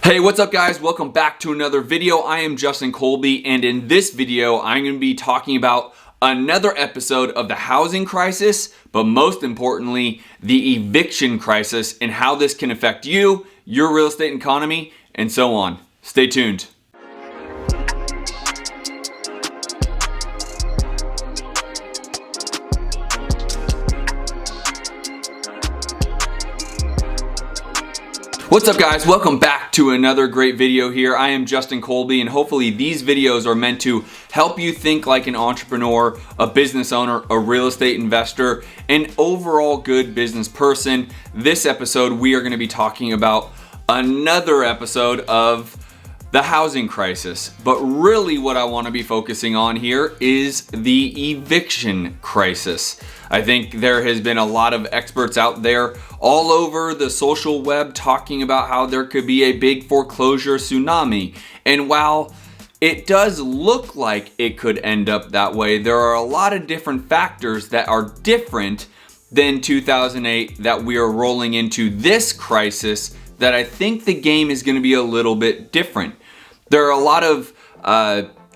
Hey, what's up guys? Welcome back to another video. I am Justin Colby, and in this video, I'm going to be talking about another episode of the housing crisis, but most importantly, the eviction crisis and how this can affect you, your real estate economy, and so on. Stay tuned. What's up guys? Welcome back to another great video here. I am Justin Colby, and hopefully these videos are meant to help you think like an entrepreneur, a business owner, a real estate investor, an overall good business person. This episode we are going to be talking about another episode of the housing crisis, but really what I want to be focusing on here is the eviction crisis. I think there has been a lot of experts out there all over the social web talking about how there could be a big foreclosure tsunami. And while it does look like it could end up that way, there are a lot of different factors that are different than 2008 that we are rolling into this crisis that I think the game is going to be a little bit different. There are a lot of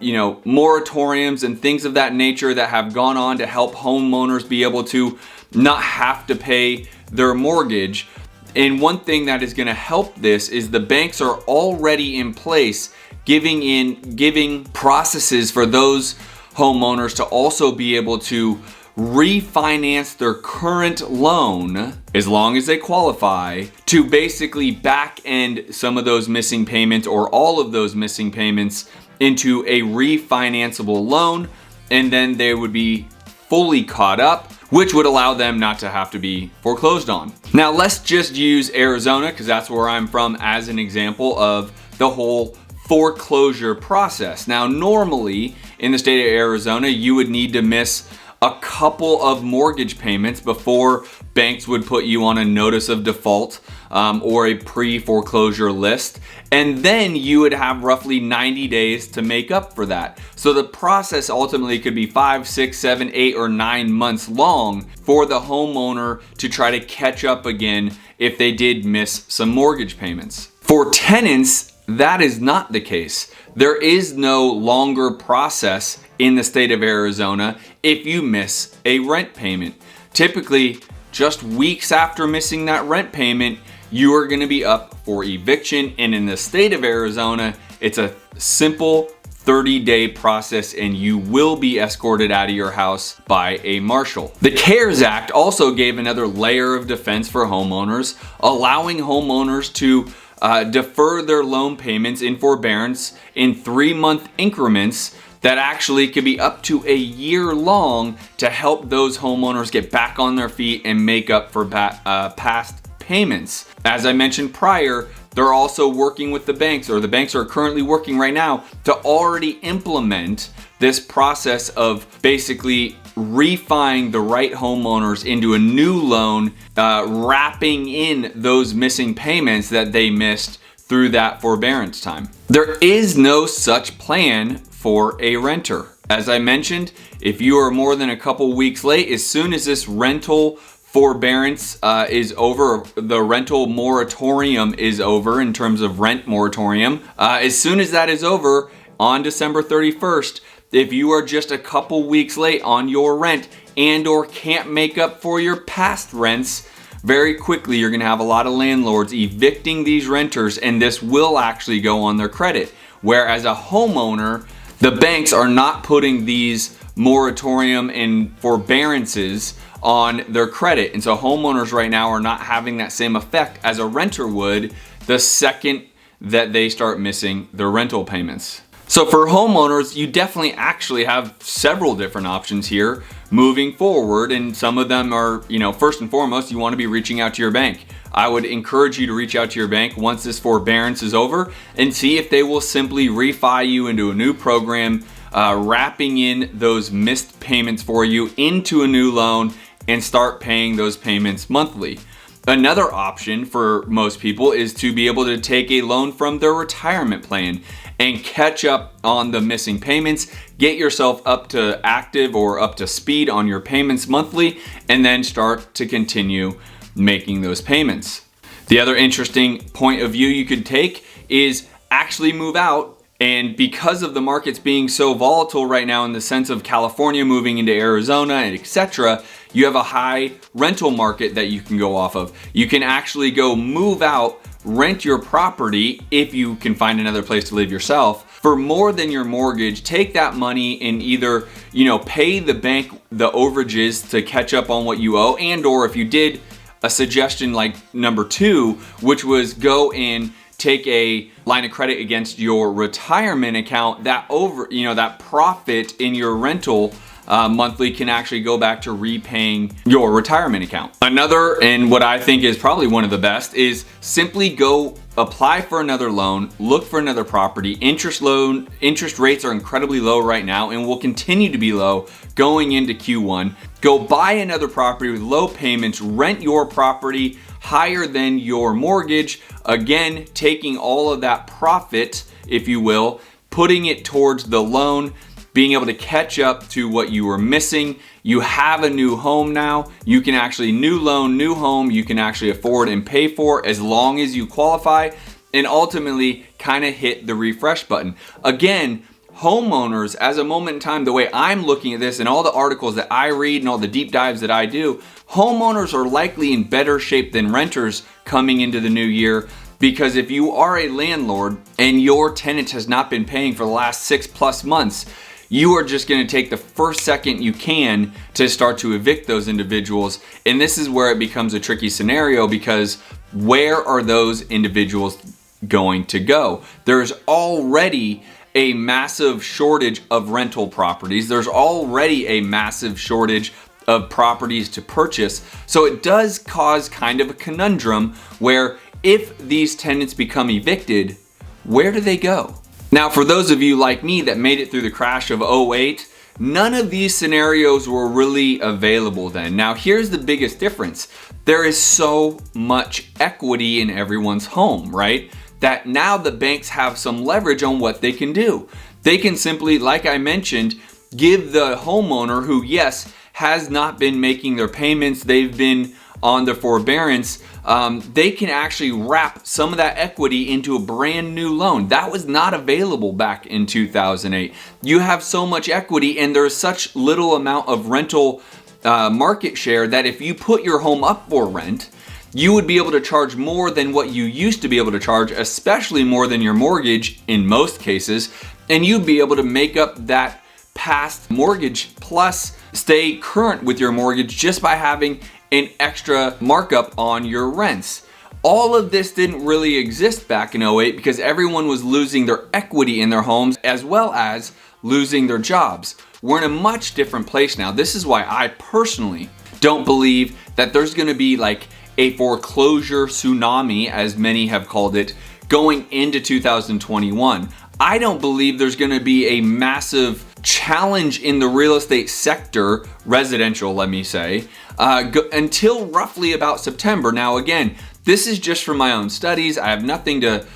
moratoriums and things of that nature that have gone on to help homeowners be able to not have to pay their mortgage. And one thing that is going to help this is the banks are already in place giving processes for those homeowners to also be able to refinance their current loan as long as they qualify to basically back end some of those missing payments or all of those missing payments into a refinanceable loan, and then they would be fully caught up, which would allow them not to have to be foreclosed on. Now let's just use Arizona, because that's where I'm from, as an example of the whole foreclosure process. Now normally in the state of Arizona you would need to miss a couple of mortgage payments before banks would put you on a notice of default or a pre-foreclosure list, and then you would have roughly 90 days to make up for that. So the process ultimately could be 5, 6, 7, 8, or 9 months long for the homeowner to try to catch up again if they did miss some mortgage payments. For tenants, that is not the case. There is no longer process in the state of Arizona if you miss a rent payment. Typically, just weeks after missing that rent payment, you are going to be up for eviction. And in the state of Arizona, it's a simple 30-day process and you will be escorted out of your house by a marshal. The CARES Act also gave another layer of defense for homeowners, allowing homeowners to defer their loan payments in forbearance in 3-month increments that actually could be up to a year long to help those homeowners get back on their feet and make up for past payments. As I mentioned prior, they're also working with the banks, or the banks are currently working right now to already implement this process of basically refining the right homeowners into a new loan, wrapping in those missing payments that they missed through that forbearance time. There is no such plan for a renter. As I mentioned, if you are more than a couple weeks late, as soon as this rental forbearance is over, the rental moratorium is over in terms of rent moratorium, as soon as that is over on December 31st, if you are just a couple weeks late on your rent and or can't make up for your past rents, very quickly you're going to have a lot of landlords evicting these renters, and this will actually go on their credit. Whereas a homeowner, the banks are not putting these moratorium and forbearances on their credit. And so homeowners right now are not having that same effect as a renter would the second that they start missing their rental payments. So for homeowners, you definitely actually have several different options here moving forward. And some of them are, first and foremost, you want to be reaching out to your bank. I would encourage you to reach out to your bank once this forbearance is over and see if they will simply refi you into a new program, wrapping in those missed payments for you into a new loan and start paying those payments monthly. Another option for most people is to be able to take a loan from their retirement plan and catch up on the missing payments, get yourself up to active or up to speed on your payments monthly, and then start to continue making those payments. The other interesting point of view you could take is actually move out. And because of the markets being so volatile right now in the sense of California moving into Arizona and etc., you have a high rental market that you can go off of. You can actually go move out, rent your property if you can find another place to live yourself for more than your mortgage. Take that money and either, pay the bank the overages to catch up on what you owe, and or if you did a suggestion like number 2, which was go and take a line of credit against your retirement account, that profit in your rental monthly can actually go back to repaying your retirement account. Another, and what I think is probably one of the best, is simply go apply for another loan, look for another property. Interest rates are incredibly low right now and will continue to be low going into Q1. Go buy another property with low payments, rent your property higher than your mortgage, again taking all of that profit, if you will, putting it towards the loan, being able to catch up to what you were missing. You have a new home now. You can actually, new loan, new home, you can actually afford and pay for as long as you qualify, and ultimately kind of hit the refresh button. Again, homeowners, as a moment in time, the way I'm looking at this and all the articles that I read and all the deep dives that I do, homeowners are likely in better shape than renters coming into the new year, because if you are a landlord and your tenant has not been paying for the last 6+ months, you are just going to take the first second you can to start to evict those individuals. And this is where it becomes a tricky scenario, because where are those individuals going to go? There's already a massive shortage of rental properties. There's already a massive shortage of properties to purchase. So it does cause kind of a conundrum where if these tenants become evicted, where do they go? Now, for those of you like me that made it through the crash of 2008, none of these scenarios were really available then. Now, here's the biggest difference. There is so much equity in everyone's home, right? That now the banks have some leverage on what they can do. They can simply, like I mentioned, give the homeowner who, yes, has not been making their payments, they've been on the forbearance, they can actually wrap some of that equity into a brand new loan. That was not available back in 2008. You have so much equity and there's such little amount of rental market share that if you put your home up for rent, you would be able to charge more than what you used to be able to charge, especially more than your mortgage in most cases, and you'd be able to make up that past mortgage plus stay current with your mortgage just by having an extra markup on your rents. All of this didn't really exist back in 2008 because everyone was losing their equity in their homes as well as losing their jobs. We're in a much different place now. This is why I personally don't believe that there's gonna be like a foreclosure tsunami, as many have called it, going into 2021. I don't believe there's gonna be a massive challenge in the real estate sector, residential, let me say, until roughly about September. Now, again, this is just from my own studies. I have nothing to,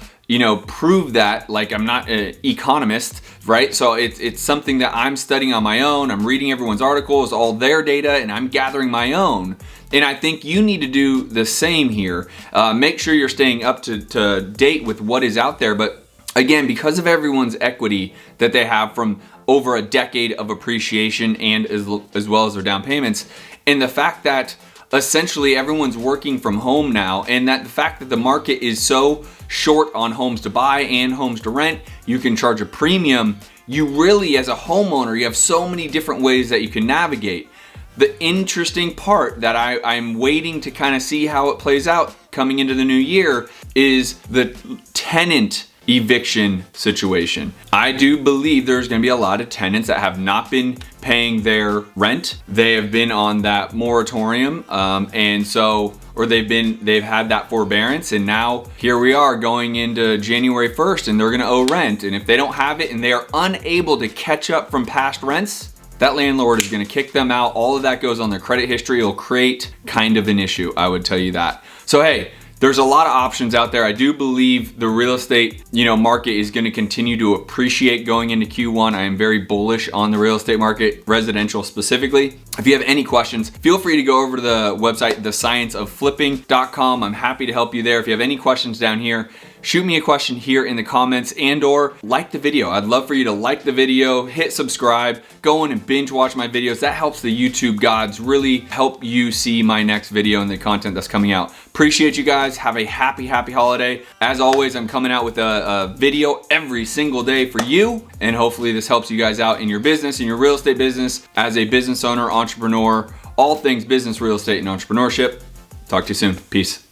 prove that. Like, I'm not an economist, right? So it's something that I'm studying on my own. I'm reading everyone's articles, all their data, and I'm gathering my own. And I think you need to do the same here. Make sure you're staying up to date with what is out there. But again, because of everyone's equity that they have from over a decade of appreciation and as well as their down payments, and the fact that essentially everyone's working from home now, and that the fact that the market is so short on homes to buy and homes to rent, you can charge a premium. You really, as a homeowner, you have so many different ways that you can navigate. The interesting part that I'm waiting to kind of see how it plays out coming into the new year is the tenant eviction situation. I do believe there's going to be a lot of tenants that have not been paying their rent. They have been on that moratorium, or they've had that forbearance, and now here we are going into January 1st, and they're going to owe rent. And if they don't have it and they are unable to catch up from past rents, that landlord is going to kick them out. All of that goes on their credit history. It'll create kind of an issue, I would tell you that. So hey, there's a lot of options out there. I do believe the real estate, market is going to continue to appreciate going into Q1. I am very bullish on the real estate market, residential specifically. If you have any questions, feel free to go over to the website, thescienceofflipping.com. I'm happy to help you there. If you have any questions down here, shoot me a question here in the comments and or like the video. I'd love for you to like the video, hit subscribe, go in and binge watch my videos. That helps the YouTube gods really help you see my next video and the content that's coming out. Appreciate you guys. Have a happy holiday. As always, I'm coming out with a video every single day for you, and hopefully this helps you guys out in your business, in your real estate business, as a business owner, entrepreneur, all things business, real estate, and entrepreneurship. Talk to you soon. Peace.